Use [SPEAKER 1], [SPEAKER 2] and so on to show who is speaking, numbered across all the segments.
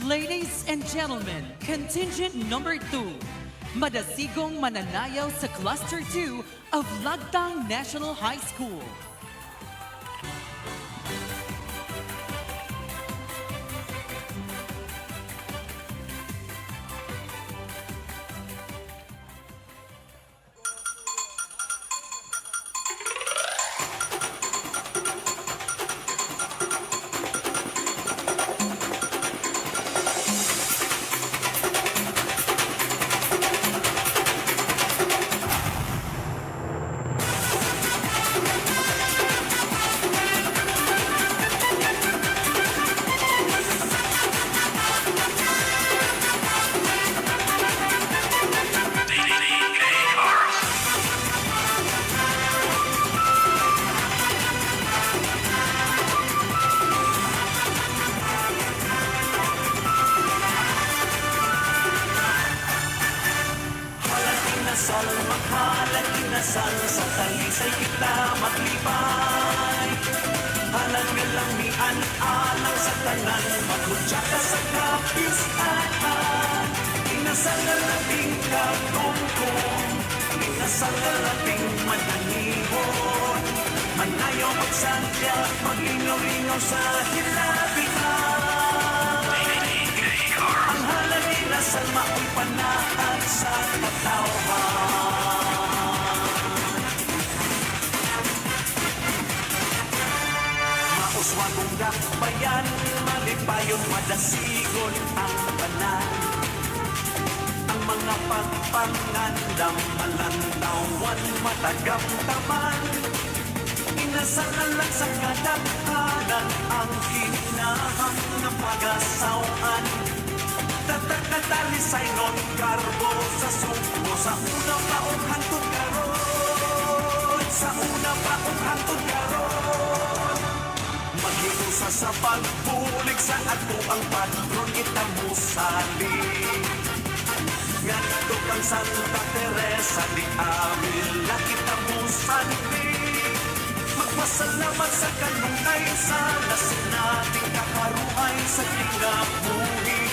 [SPEAKER 1] Ladies and gentlemen, contingent number 2, Madasigong mananayaw sa Cluster 2 of Lagtang National High School.
[SPEAKER 2] Inasal, maghalang inasal, sa talisay kita maglibay. Halaga lang ni alang sa tanan, maghudya ka sa kapistaan. Inasal na labing katungkong, inasal na labing mananihon. Manayaw magsandya, maglingaw-lingaw sa hilabihan. Ang halang inasal, mao'y panaan sa katawhan. Mauswagong dakbayan, malipayong madasigon ang banan. Ang mga pagpangandam, malantawan, matagam-taman. Inasal na lang sa kadaghanan, ang hinahang na pag-asawan. Tatakatalisay non karbo sa sumbo, sa una paong hantod karon, sa una paong hantod karon. Maghiusa sa pagbulig sa ato ang patron itamusali. Ngadto kang Santa Teresa di Avila itamusali. Magpasalamat sa kanungay sa nating kakaruhay sa tingabuhi.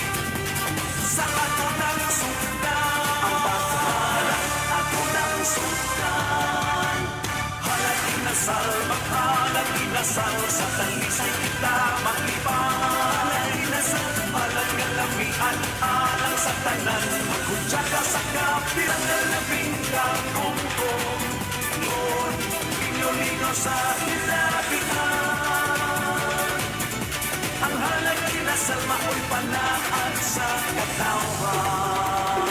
[SPEAKER 2] Sa ato ng sundan, ang pagkala ato ng sundan. Halang inasal, maghalang inasal, sa talisay kita maglibay. Inasal, halang galamian, alang sa tanan, maghudya ka sa kapilang na labing kakongkong. Lord, lingaw-lingaw sa hilabihan. Ang halang inasal, mao'y panaan sa katawhan.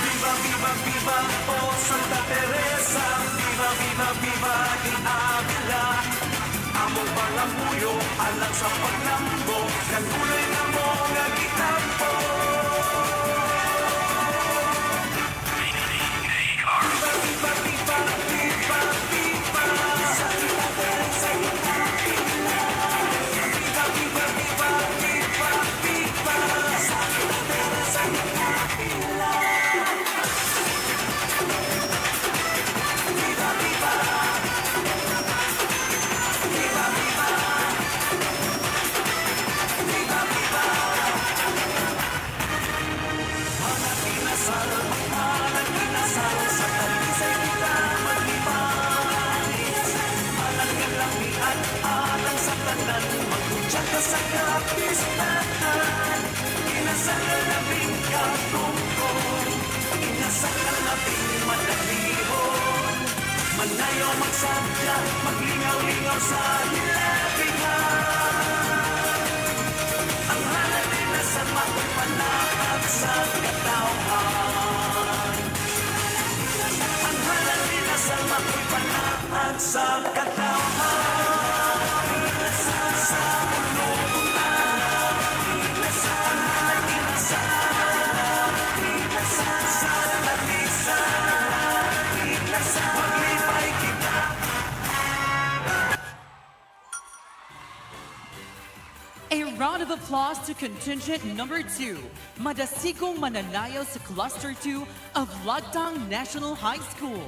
[SPEAKER 2] Viva, viva, viva, oh Santa Teresa. Viva, viva, viva, di Avila. Among pangamuyo, alang sa paglambo, kanulay na mo nga gitampo. Viva, viva, viva, viva, viva, Santa Teresa di Avila. Viva, viva, viva, viva, viva, Santa Teresa di Avila. Viva, viva, viva, viva, viva, viva. Halang inasal, halang inasal, sa talisay kita maglibay. Halang galamian, alang sa tanan, maghudya ka sa kapistaan. Inasal na labing katungkong, inasal na labing madalihon. Manayaw magsadya, maglingaw-lingaw sa hilabihan. Ang halang inasal, mao'y panaan sa katawhan. Ang halang inasal, mao'y panaan sa katawhan. Inasal sa ulungan, inasal, halang inasal, inasal sa talisay, inasal, maglibay kita.
[SPEAKER 1] A round of applause to contingent number 2, Madasigong mananayaw sa Cluster 2 of Lagtang National High School.